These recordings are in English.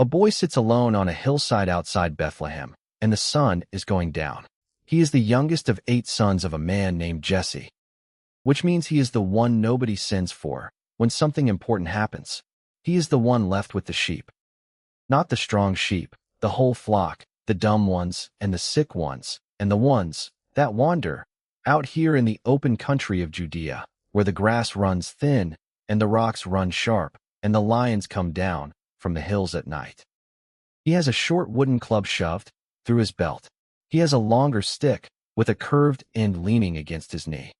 A boy sits alone on a hillside outside Bethlehem, and the sun is going down. He is the youngest of 8 sons of a man named Jesse, which means he is the one nobody sends for when something important happens. He is the one left with the sheep. Not the strong sheep, the whole flock, the dumb ones and the sick ones, and the ones that wander out here in the open country of Judea, where the grass runs thin and the rocks run sharp, and the lions come down from the hills at night. He has a short wooden club shoved through his belt. He has a longer stick with a curved end leaning against his knee.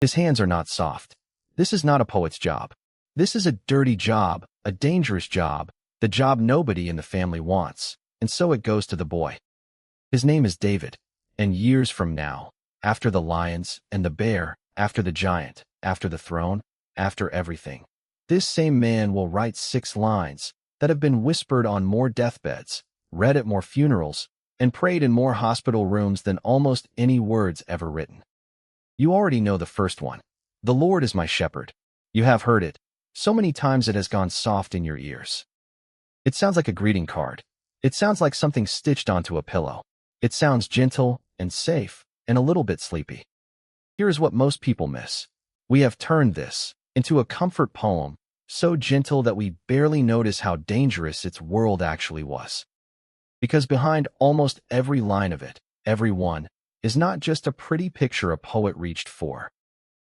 His hands are not soft. This is not a poet's job. This is a dirty job, a dangerous job, the job nobody in the family wants, and so it goes to the boy. His name is David, and years from now, after the lions and the bear, after the giant, after the throne, after everything, this same man will write 6 lines that have been whispered on more deathbeds, read at more funerals, and prayed in more hospital rooms than almost any words ever written. You already know the first one. The Lord is my shepherd. You have heard it. So many times it has gone soft in your ears. It sounds like a greeting card. It sounds like something stitched onto a pillow. It sounds gentle and safe and a little bit sleepy. Here is what most people miss. We have turned this into a comfort poem, so gentle that we barely notice how dangerous its world actually was. Because behind almost every line of it, every one, is not just a pretty picture a poet reached for.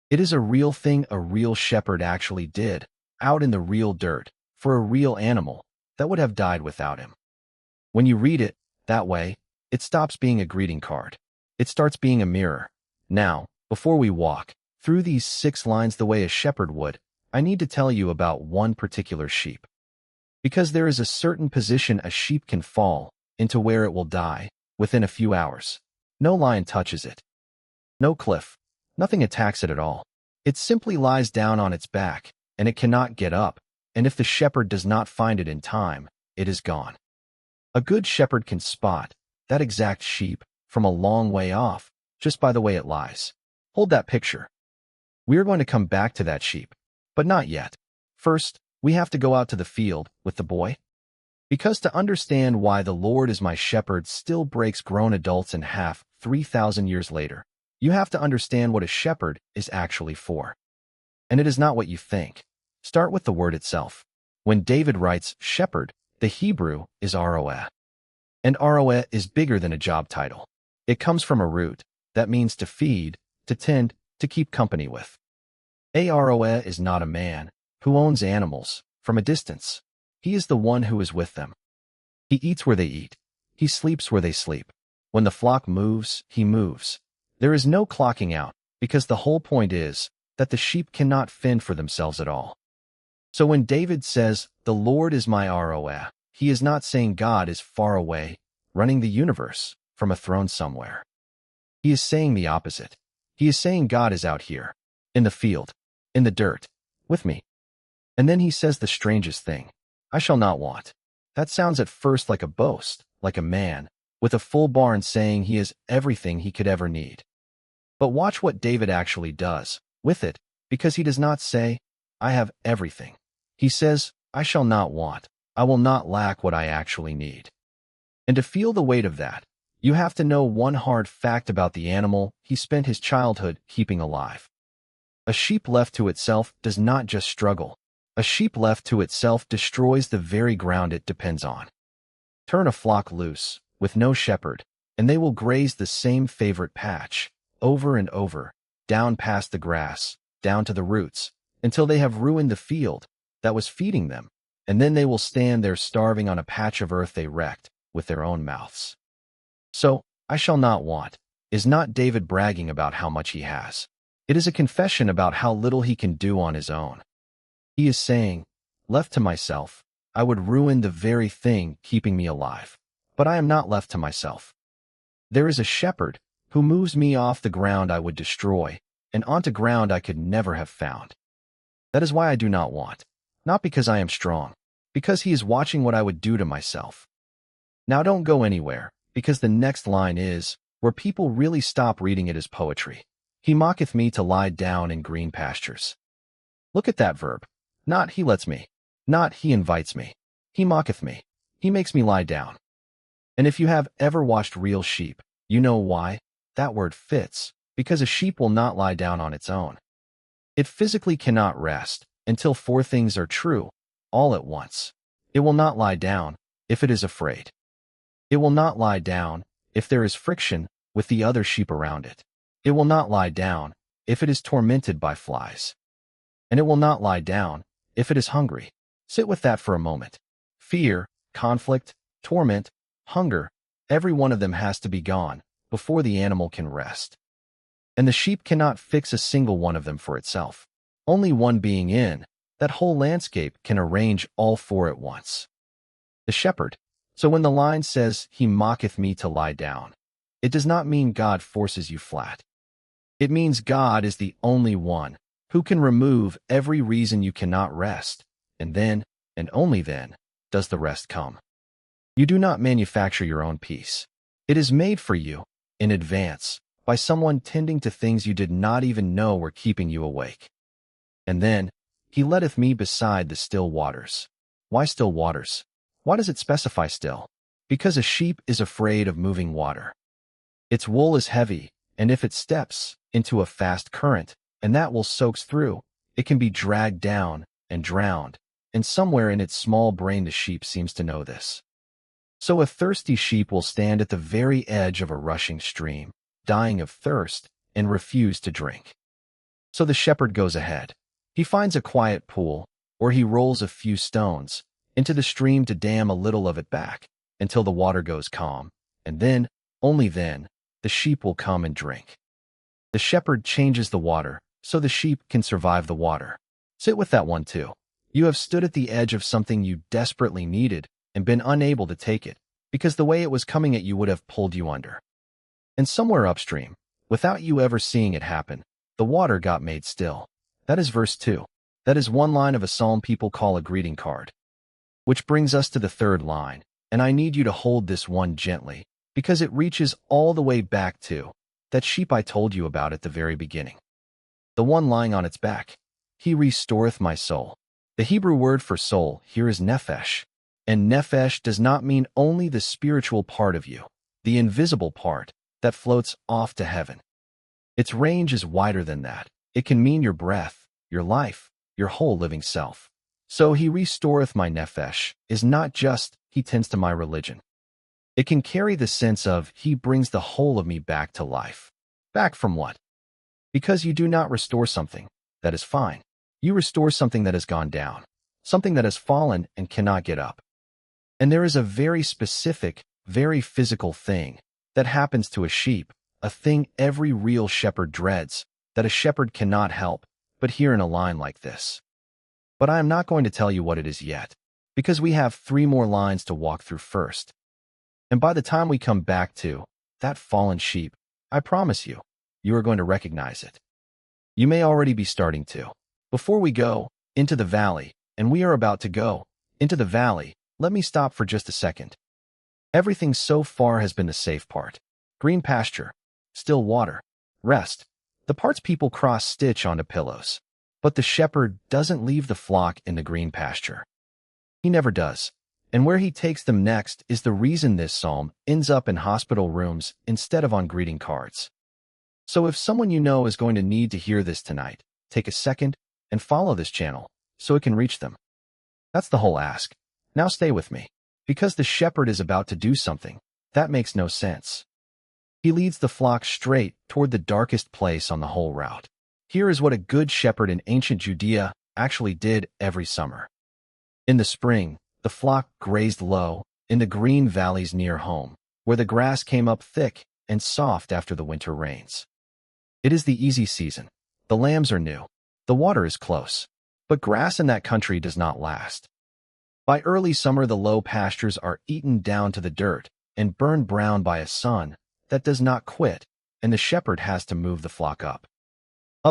It is a real thing a real shepherd actually did, out in the real dirt, for a real animal that would have died without him. When you read it that way, it stops being a greeting card. It starts being a mirror. Now, before we walk through these 6 lines the way a shepherd would, I need to tell you about one particular sheep. Because there is a certain position a sheep can fall into where it will die within a few hours. No lion touches it. No cliff. Nothing attacks it at all. It simply lies down on its back, and it cannot get up, and if the shepherd does not find it in time, it is gone. A good shepherd can spot that exact sheep from a long way off, just by the way it lies. Hold that picture. We are going to come back to that sheep, but not yet. First, we have to go out to the field with the boy. Because to understand why the Lord is my shepherd still breaks grown adults in half 3,000 years later, you have to understand what a shepherd is actually for. And it is not what you think. Start with the word itself. When David writes shepherd, the Hebrew is roeh. And roeh is bigger than a job title. It comes from a root that means to feed, to tend, to keep company with. A roeh is not a man who owns animals from a distance. He is the one who is with them. He eats where they eat. He sleeps where they sleep. When the flock moves, he moves. There is no clocking out, because the whole point is that the sheep cannot fend for themselves at all. So when David says, "The Lord is my roeh," he is not saying God is far away, running the universe from a throne somewhere. He is saying the opposite. He is saying God is out here, in the field, in the dirt, with me. And then he says the strangest thing. I shall not want. That sounds at first like a boast, like a man with a full barn saying he has everything he could ever need. But watch what David actually does with it, because he does not say, I have everything. He says, I shall not want. I will not lack what I actually need. And to feel the weight of that, you have to know one hard fact about the animal he spent his childhood keeping alive. A sheep left to itself does not just struggle. A sheep left to itself destroys the very ground it depends on. Turn a flock loose, with no shepherd, and they will graze the same favorite patch, over and over, down past the grass, down to the roots, until they have ruined the field that was feeding them, and then they will stand there starving on a patch of earth they wrecked with their own mouths. So, I shall not want, is not David bragging about how much he has. It is a confession about how little he can do on his own. He is saying, left to myself, I would ruin the very thing keeping me alive. But I am not left to myself. There is a shepherd who moves me off the ground I would destroy and onto ground I could never have found. That is why I do not want, not because I am strong, because he is watching what I would do to myself. Now don't go anywhere, because the next line is where people really stop reading it as poetry. He mocketh me to lie down in green pastures. Look at that verb. Not he lets me. Not he invites me. He mocketh me. He makes me lie down. And if you have ever watched real sheep, you know why that word fits, because a sheep will not lie down on its own. It physically cannot rest until four things are true, all at once. It will not lie down if it is afraid. It will not lie down if there is friction with the other sheep around it. It will not lie down if it is tormented by flies. And it will not lie down if it is hungry. Sit with that for a moment. Fear, conflict, torment, hunger, every one of them has to be gone before the animal can rest. And the sheep cannot fix a single one of them for itself. Only one being in that whole landscape can arrange all four at once. The shepherd. So when the line says, "He mocketh me to lie down," it does not mean God forces you flat. It means God is the only one who can remove every reason you cannot rest, and then, and only then, does the rest come. You do not manufacture your own peace. It is made for you, in advance, by someone tending to things you did not even know were keeping you awake. And then, he leadeth me beside the still waters. Why still waters? Why does it specify still? Because a sheep is afraid of moving water. Its wool is heavy, and if it steps into a fast current, and that wool soaks through, it can be dragged down and drowned, and somewhere in its small brain the sheep seems to know this. So a thirsty sheep will stand at the very edge of a rushing stream, dying of thirst, and refuse to drink. So the shepherd goes ahead. He finds a quiet pool, or he rolls a few stones into the stream to dam a little of it back until the water goes calm, and then, only then, the sheep will come and drink. The shepherd changes the water so the sheep can survive the water. Sit with that one too. You have stood at the edge of something you desperately needed and been unable to take it because the way it was coming at you would have pulled you under. And somewhere upstream, without you ever seeing it happen, the water got made still. That is verse 2. That is one line of a psalm people call a greeting card. Which brings us to the third line, and I need you to hold this one gently, because it reaches all the way back to that sheep I told you about at the very beginning. The one lying on its back. He restoreth my soul. The Hebrew word for soul here is nephesh, and nephesh does not mean only the spiritual part of you, the invisible part that floats off to heaven. Its range is wider than that. It can mean your breath, your life, your whole living self. So he restoreth my nephesh is not just he tends to my religion. It can carry the sense of he brings the whole of me back to life. Back from what? Because you do not restore something that is fine. You restore something that has gone down, something that has fallen and cannot get up. And there is a very specific, very physical thing that happens to a sheep, a thing every real shepherd dreads, that a shepherd cannot help but hear in a line like this. But I am not going to tell you what it is yet, because we have 3 more lines to walk through first. And by the time we come back to that fallen sheep, I promise you, you are going to recognize it. You may already be starting to. Before we go into the valley, and we are about to go into the valley, let me stop for just a second. Everything so far has been the safe part. Green pasture, still water, rest, the parts people cross-stitch onto pillows. But the shepherd doesn't leave the flock in the green pasture. He never does. And where he takes them next is the reason this psalm ends up in hospital rooms instead of on greeting cards. So if someone you know is going to need to hear this tonight, take a second and follow this channel so it can reach them. That's the whole ask. Now stay with me, because the shepherd is about to do something that makes no sense. He leads the flock straight toward the darkest place on the whole route. Here is what a good shepherd in ancient Judea actually did every summer. In the spring, the flock grazed low in the green valleys near home, where the grass came up thick and soft after the winter rains. It is the easy season. The lambs are new. The water is close. But grass in that country does not last. By early summer, the low pastures are eaten down to the dirt and burned brown by a sun that does not quit, and the shepherd has to move the flock up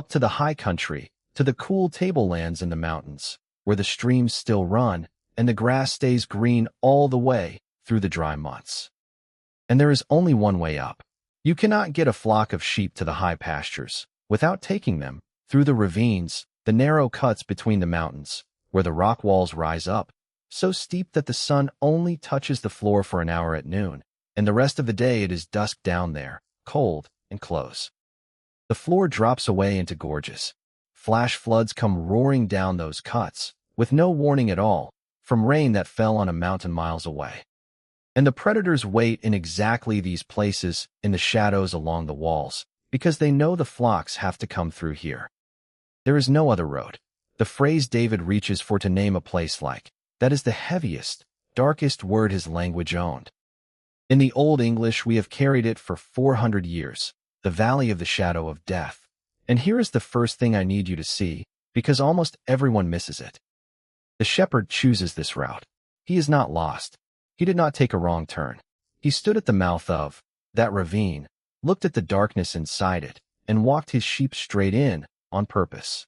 to the high country, to the cool tablelands in the mountains, where the streams still run and the grass stays green all the way through the dry months. And there is only one way up. You cannot get a flock of sheep to the high pastures without taking them through the ravines, the narrow cuts between the mountains, where the rock walls rise up so steep that the sun only touches the floor for an hour at noon, and the rest of the day it is dusk down there, cold and close. The floor drops away into gorges. Flash floods come roaring down those cuts, with no warning at all, from rain that fell on a mountain miles away. And the predators wait in exactly these places in the shadows along the walls, because they know the flocks have to come through here. There is no other road. The phrase David reaches for to name a place like that is the heaviest, darkest word his language owned. In the Old English, we have carried it for 400 years, the valley of the shadow of death. And here is the first thing I need you to see, because almost everyone misses it. The shepherd chooses this route. He is not lost. He did not take a wrong turn. He stood at the mouth of that ravine, looked at the darkness inside it, and walked his sheep straight in on purpose.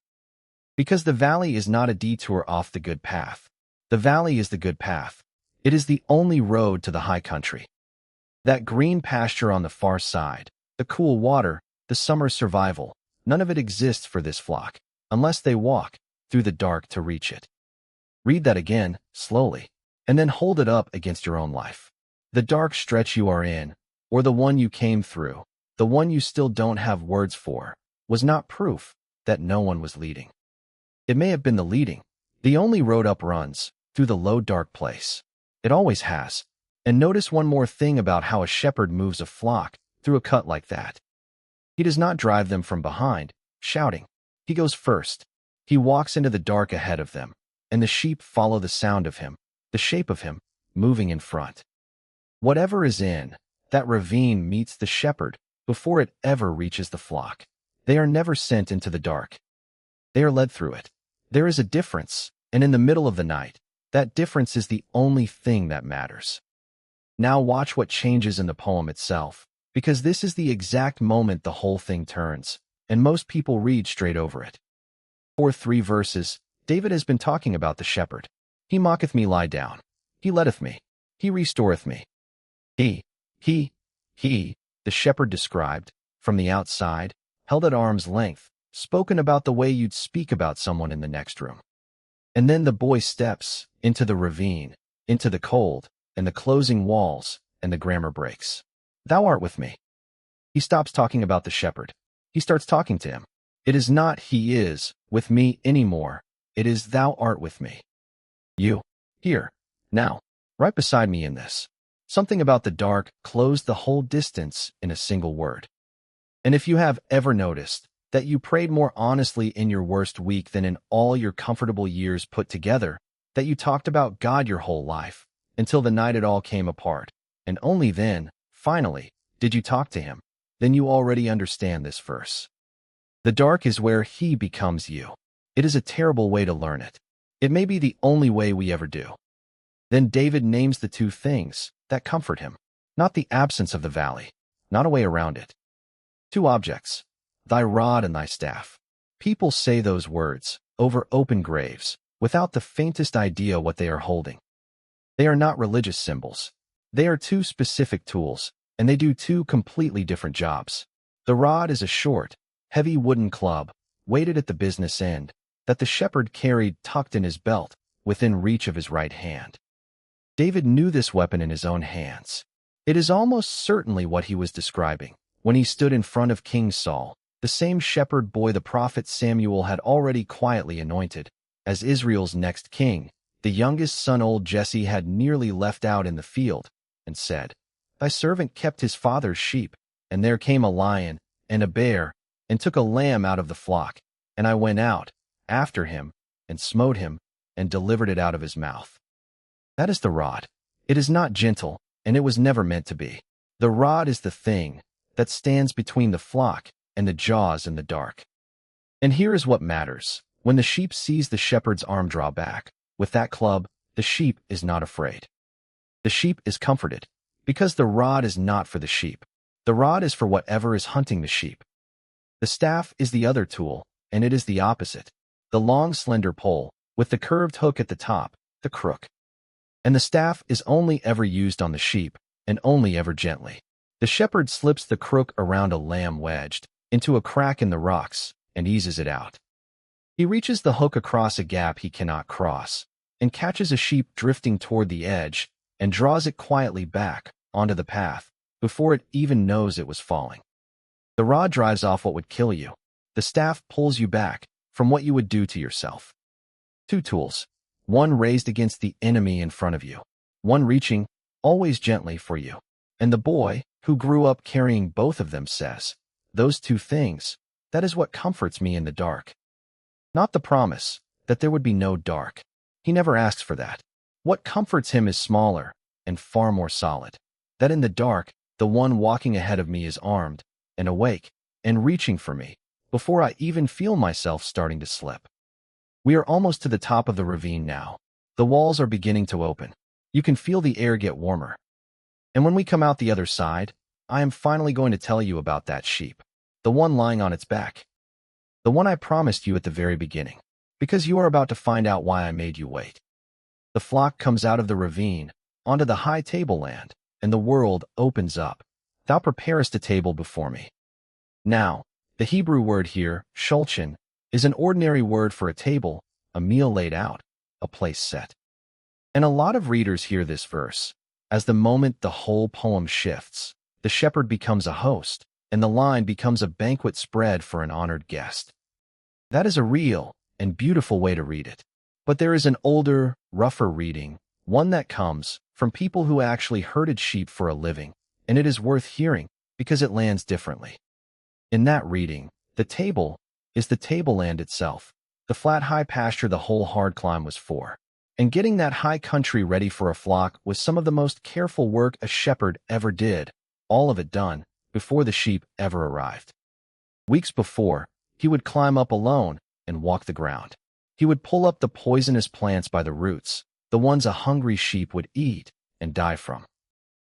Because the valley is not a detour off the good path. The valley is the good path. It is the only road to the high country. That green pasture on the far side, the cool water, the summer survival, none of it exists for this flock, unless they walk through the dark to reach it. Read that again, slowly, and then hold it up against your own life. The dark stretch you are in, or the one you came through, the one you still don't have words for, was not proof that no one was leading. It may have been the leading. The only road up runs through the low dark place. It always has. And notice one more thing about how a shepherd moves a flock through a cut like that. He does not drive them from behind, shouting. He goes first. He walks into the dark ahead of them, and the sheep follow the sound of him, the shape of him, moving in front. Whatever is in that ravine meets the shepherd before it ever reaches the flock. They are never sent into the dark. They are led through it. There is a difference, and in the middle of the night, that difference is the only thing that matters. Now watch what changes in the poem itself, because this is the exact moment the whole thing turns, and most people read straight over it. For 3 verses, David has been talking about the shepherd. He maketh me lie down. He letteth me. He restoreth me. He, the shepherd described, from the outside, held at arm's length, spoken about the way you'd speak about someone in the next room. And then the boy steps into the ravine, into the cold, and the closing walls, and the grammar breaks. Thou art with me. He stops talking about the shepherd. He starts talking to him. It is not he is with me anymore. It is thou art with me. You, here, now, right beside me in this. Something about the dark closed the whole distance in a single word. And if you have ever noticed that you prayed more honestly in your worst week than in all your comfortable years put together, that you talked about God your whole life, until the night it all came apart, and only then, finally, did you talk to him, then you already understand this verse. The dark is where he becomes you. It is a terrible way to learn it. It may be the only way we ever do. Then David names the 2 things that comfort him, not the absence of the valley, not a way around it. 2 objects, thy rod and thy staff. People say those words over open graves without the faintest idea what they are holding. They are not religious symbols. They are 2 specific tools, and they do 2 completely different jobs. The rod is a short, heavy wooden club, weighted at the business end, that the shepherd carried tucked in his belt, within reach of his right hand. David knew this weapon in his own hands. It is almost certainly what he was describing when he stood in front of King Saul, the same shepherd boy the prophet Samuel had already quietly anointed as Israel's next king. The youngest son old Jesse had nearly left out in the field, and said, Thy servant kept his father's sheep, and there came a lion and a bear, and took a lamb out of the flock, and I went out after him, and smote him, and delivered it out of his mouth. That is the rod. It is not gentle, and it was never meant to be. The rod is the thing that stands between the flock and the jaws in the dark. And here is what matters. When the sheep sees the shepherd's arm draw back, with that club, the sheep is not afraid. The sheep is comforted, because the rod is not for the sheep. The rod is for whatever is hunting the sheep. The staff is the other tool, and it is the opposite. The long, slender pole, with the curved hook at the top, the crook. And the staff is only ever used on the sheep, and only ever gently. The shepherd slips the crook around a lamb wedged into a crack in the rocks, and eases it out. He reaches the hook across a gap he cannot cross, and catches a sheep drifting toward the edge and draws it quietly back onto the path before it even knows it was falling. The rod drives off what would kill you. The staff pulls you back from what you would do to yourself. Two tools, one raised against the enemy in front of you, one reaching, always gently, for you. And the boy, who grew up carrying both of them, says, "Those two things, that is what comforts me in the dark." Not the promise that there would be no dark. He never asks for that. What comforts him is smaller and far more solid. That in the dark, the one walking ahead of me is armed and awake and reaching for me before I even feel myself starting to slip. We are almost to the top of the ravine now. The walls are beginning to open. You can feel the air get warmer. And when we come out the other side, I am finally going to tell you about that sheep, the one lying on its back. The one I promised you at the very beginning, because you are about to find out why I made you wait. The flock comes out of the ravine onto the high tableland, and the world opens up. Thou preparest a table before me. Now, the Hebrew word here, shulchan, is an ordinary word for a table, a meal laid out, a place set. And a lot of readers hear this verse as the moment the whole poem shifts. The shepherd becomes a host, and the line becomes a banquet spread for an honored guest. That is a real and beautiful way to read it. But there is an older, rougher reading, one that comes from people who actually herded sheep for a living, and it is worth hearing because it lands differently. In that reading, the table is the tableland itself, the flat high pasture the whole hard climb was for. And getting that high country ready for a flock was some of the most careful work a shepherd ever did, all of it done before the sheep ever arrived. Weeks before, he would climb up alone and walk the ground. He would pull up the poisonous plants by the roots, the ones a hungry sheep would eat and die from.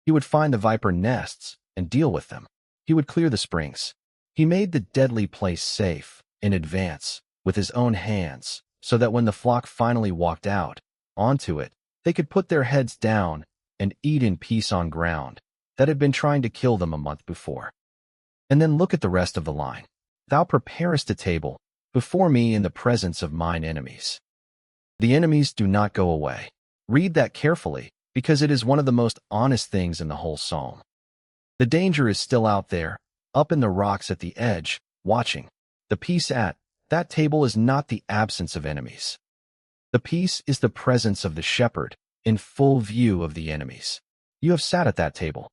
He would find the viper nests and deal with them. He would clear the springs. He made the deadly place safe in advance with his own hands, so that when the flock finally walked out onto it, they could put their heads down and eat in peace on ground that had been trying to kill them a month before. And then look at the rest of the line. Thou preparest a table before me in the presence of mine enemies. The enemies do not go away. Read that carefully, because it is one of the most honest things in the whole psalm. The danger is still out there, up in the rocks at the edge, watching. The peace at that table is not the absence of enemies. The peace is the presence of the shepherd in full view of the enemies. You have sat at that table.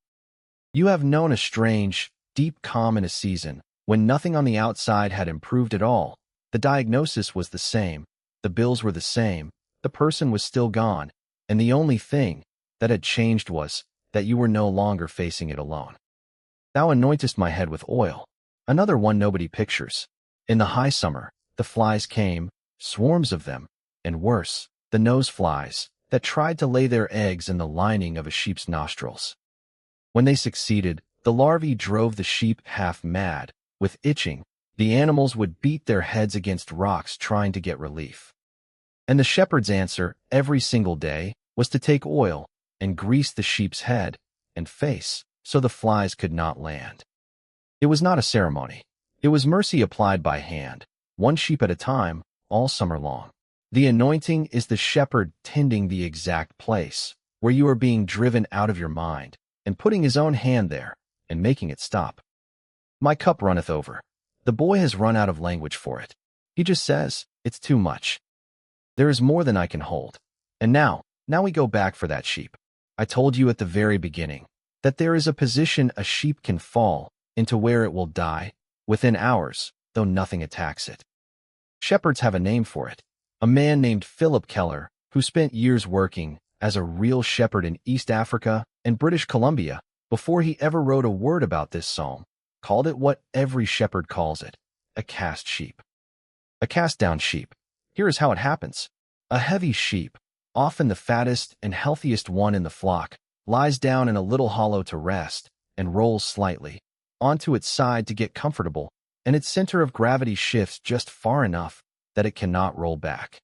You have known a strange, deep calm in a season when nothing on the outside had improved at all. The diagnosis was the same, the bills were the same, the person was still gone, and the only thing that had changed was that you were no longer facing it alone. Thou anointest my head with oil. Another one nobody pictures. In the high summer, the flies came, swarms of them, and worse, the nose flies that tried to lay their eggs in the lining of a sheep's nostrils. When they succeeded, the larvae drove the sheep half mad. With itching, the animals would beat their heads against rocks trying to get relief. And the shepherd's answer every single day was to take oil and grease the sheep's head and face so the flies could not land. It was not a ceremony. It was mercy applied by hand, one sheep at a time, all summer long. The anointing is the shepherd tending the exact place where you are being driven out of your mind and putting his own hand there and making it stop. My cup runneth over. The boy has run out of language for it. He just says, it's too much. There is more than I can hold. And now we go back for that sheep. I told you at the very beginning that there is a position a sheep can fall into where it will die within hours, though nothing attacks it. Shepherds have a name for it. A man named Philip Keller, who spent years working as a real shepherd in East Africa and British Columbia before he ever wrote a word about this psalm, called it what every shepherd calls it, a cast sheep. A cast-down sheep. Here is how it happens. A heavy sheep, often the fattest and healthiest one in the flock, lies down in a little hollow to rest and rolls slightly onto its side to get comfortable, and its center of gravity shifts just far enough that it cannot roll back.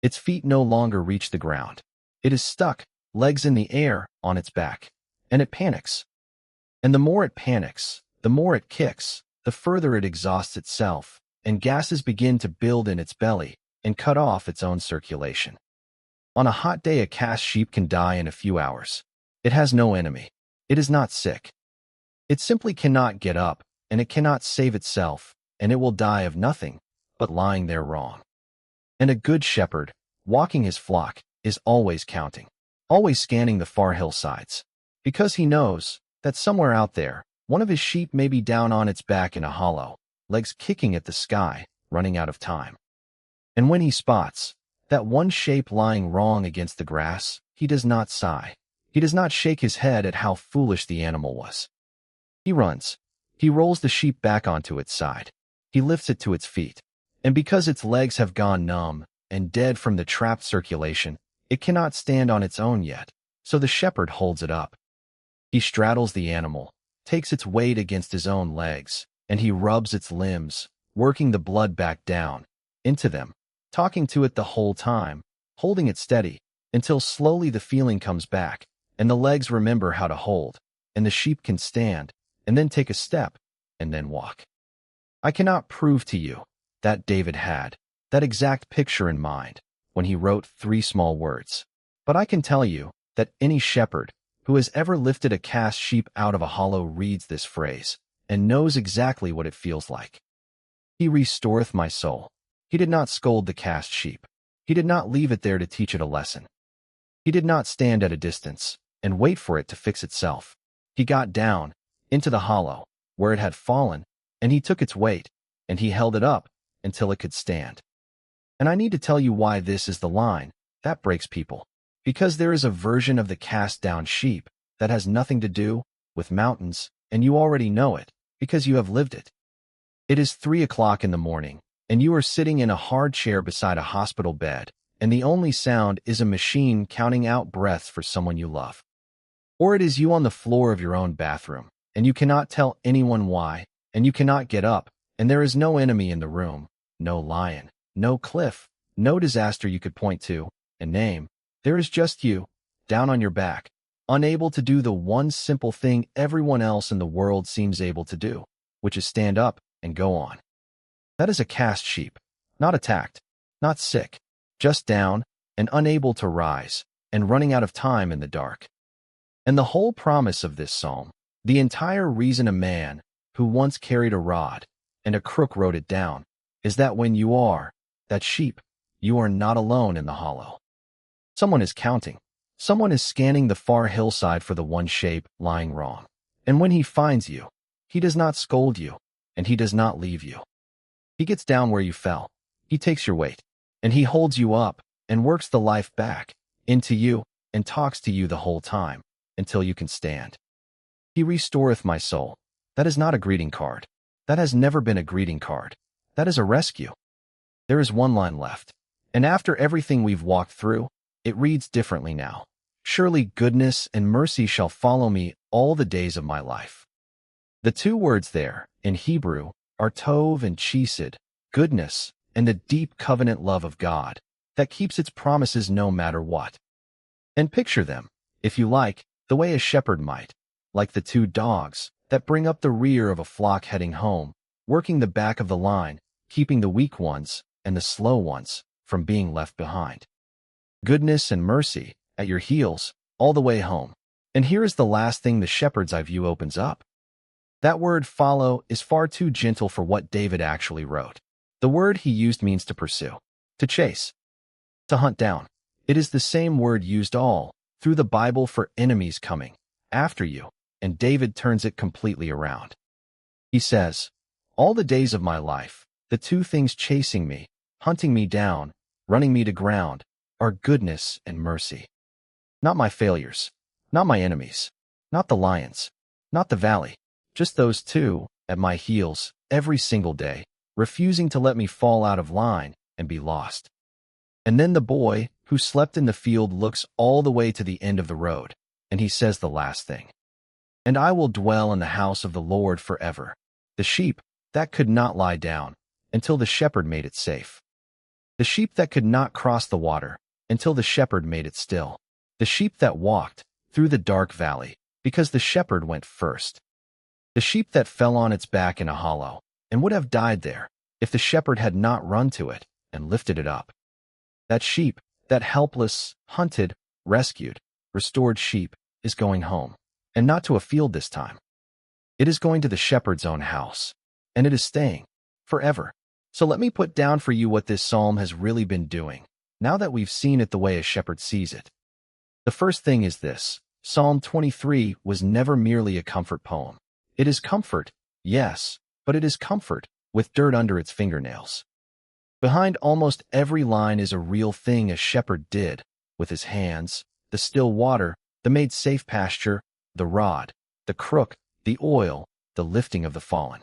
Its feet no longer reach the ground. It is stuck, legs in the air, on its back, and it panics. And the more it panics, the more it kicks, the further it exhausts itself, and gases begin to build in its belly and cut off its own circulation. On a hot day, a cast sheep can die in a few hours. It has no enemy. It is not sick. It simply cannot get up, and it cannot save itself, and it will die of nothing but lying there wrong. And a good shepherd, walking his flock, is always counting, always scanning the far hillsides, because he knows that somewhere out there, one of his sheep may be down on its back in a hollow, legs kicking at the sky, running out of time. And when he spots that one shape lying wrong against the grass, he does not sigh. He does not shake his head at how foolish the animal was. He runs. He rolls the sheep back onto its side. He lifts it to its feet. And because its legs have gone numb and dead from the trapped circulation, it cannot stand on its own yet, so the shepherd holds it up. He straddles the animal, takes its weight against his own legs, and he rubs its limbs, working the blood back down into them, talking to it the whole time, holding it steady, until slowly the feeling comes back, and the legs remember how to hold, and the sheep can stand, and then take a step, and then walk. I cannot prove to you that David had that exact picture in mind when he wrote 3 small words, but I can tell you that any shepherd who has ever lifted a cast sheep out of a hollow reads this phrase and knows exactly what it feels like. He restoreth my soul. He did not scold the cast sheep. He did not leave it there to teach it a lesson. He did not stand at a distance and wait for it to fix itself. He got down into the hollow where it had fallen, and he took its weight, and he held it up until it could stand. And I need to tell you why this is the line that breaks people. Because there is a version of the cast-down sheep that has nothing to do with mountains, and you already know it because you have lived it. It is 3 o'clock in the morning, and you are sitting in a hard chair beside a hospital bed, and the only sound is a machine counting out breaths for someone you love. Or it is you on the floor of your own bathroom, and you cannot tell anyone why, and you cannot get up, and there is no enemy in the room, no lion, no cliff, no disaster you could point to and name. There is just you, down on your back, unable to do the one simple thing everyone else in the world seems able to do, which is stand up and go on. That is a cast sheep, not attacked, not sick, just down and unable to rise, and running out of time in the dark. And the whole promise of this psalm, the entire reason a man who once carried a rod and a crook wrote it down, is that when you are that sheep, you are not alone in the hollow. Someone is counting. Someone is scanning the far hillside for the one shape lying wrong. And when he finds you, he does not scold you, and he does not leave you. He gets down where you fell. He takes your weight, and he holds you up and works the life back into you and talks to you the whole time until you can stand. He restoreth my soul. That is not a greeting card. That has never been a greeting card. That is a rescue. There is one line left, and after everything we've walked through, it reads differently now. Surely goodness and mercy shall follow me all the days of my life. The 2 words there, in Hebrew, are tov and chesed, goodness, and the deep covenant love of God that keeps its promises no matter what. And picture them, if you like, the way a shepherd might, like the 2 dogs that bring up the rear of a flock heading home, working the back of the line, keeping the weak ones and the slow ones from being left behind. Goodness and mercy at your heels all the way home. And here is the last thing the shepherd's eye view opens up. That word follow is far too gentle for what David actually wrote. The word he used means to pursue, to chase, to hunt down. It is the same word used all through the Bible for enemies coming after you, and David turns it completely around. He says, all the days of my life, the 2 things chasing me, hunting me down, running me to ground, are goodness and mercy. Not my failures, not my enemies, not the lions, not the valley, just those 2 at my heels every single day, refusing to let me fall out of line and be lost. And then the boy who slept in the field looks all the way to the end of the road, and he says the last thing. And I will dwell in the house of the Lord forever. The sheep that could not lie down until the shepherd made it safe. The sheep that could not cross the water until the shepherd made it still. The sheep that walked through the dark valley because the shepherd went first. The sheep that fell on its back in a hollow and would have died there if the shepherd had not run to it and lifted it up. That sheep That helpless, hunted, rescued, restored sheep is going home, and not to a field this time. It is going to the shepherd's own house, and it is staying forever. So let me put down for you what this psalm has really been doing, now that we've seen it the way a shepherd sees it. The first thing is this: Psalm 23 was never merely a comfort poem. It is comfort, yes, but it is comfort with dirt under its fingernails. Behind almost every line is a real thing a shepherd did with his hands: the still water, the made safe pasture, the rod, the crook, the oil, the lifting of the fallen.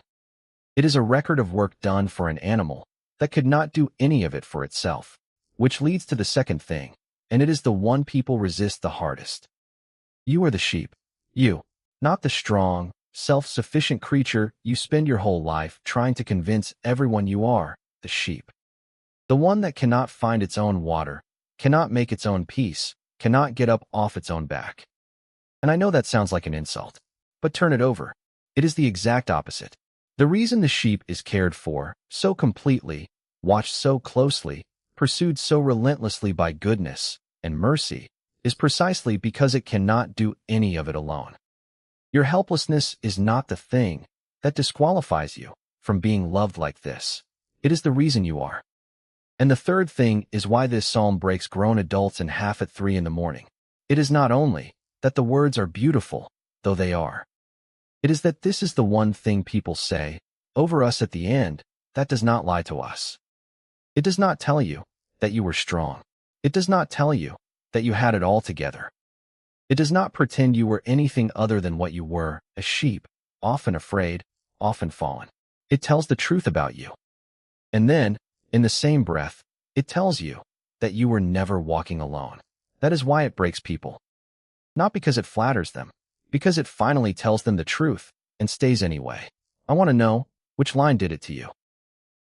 It is a record of work done for an animal that could not do any of it for itself, which leads to the second thing, and it is the one people resist the hardest. You are the sheep. You, not the strong, self-sufficient creature you spend your whole life trying to convince everyone you are, the sheep. The one that cannot find its own water, cannot make its own peace, cannot get up off its own back. And I know that sounds like an insult, but turn it over. It is the exact opposite. The reason the sheep is cared for so completely, watched so closely, pursued so relentlessly by goodness and mercy, is precisely because it cannot do any of it alone. Your helplessness is not the thing that disqualifies you from being loved like this. It is the reason you are. And the third thing is why this psalm breaks grown adults in half at 3 in the morning. It is not only that the words are beautiful, though they are. It is that this is the one thing people say over us at the end that does not lie to us. It does not tell you that you were strong. It does not tell you that you had it all together. It does not pretend you were anything other than what you were, a sheep, often afraid, often fallen. It tells the truth about you. And then, in the same breath, it tells you that you were never walking alone. That is why it breaks people. Not because it flatters them, because it finally tells them the truth and stays anyway. I want to know, which line did it to you?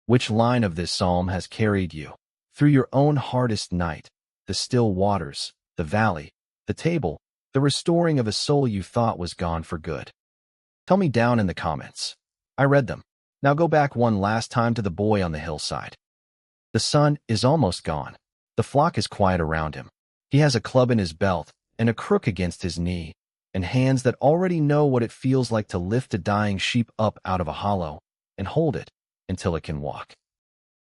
Which line of this psalm has carried you through your own hardest night, the still waters, the valley, the table, the restoring of a soul you thought was gone for good? Tell me down in the comments. I read them. Now go back one last time to the boy on the hillside. The sun is almost gone. The flock is quiet around him. He has a club in his belt and a crook against his knee, and hands that already know what it feels like to lift a dying sheep up out of a hollow and hold it until it can walk.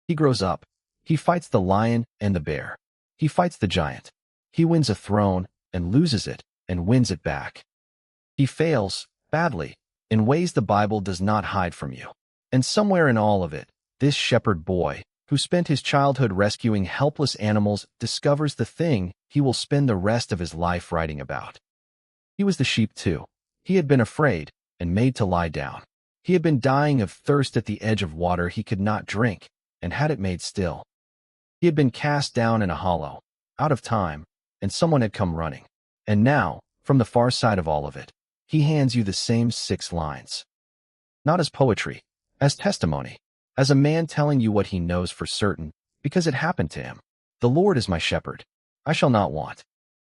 He grows up. He fights the lion and the bear. He fights the giant. He wins a throne and loses it and wins it back. He fails, badly, in ways the Bible does not hide from you. And somewhere in all of it, this shepherd boy, who spent his childhood rescuing helpless animals, discovers the thing he will spend the rest of his life writing about. He was the sheep too. He had been afraid and made to lie down. He had been dying of thirst at the edge of water he could not drink, and had it made still. He had been cast down in a hollow, out of time, and someone had come running. And now, from the far side of all of it, he hands you the same 6 lines. Not as poetry, as testimony, as a man telling you what he knows for certain, because it happened to him. The Lord is my shepherd. I shall not want.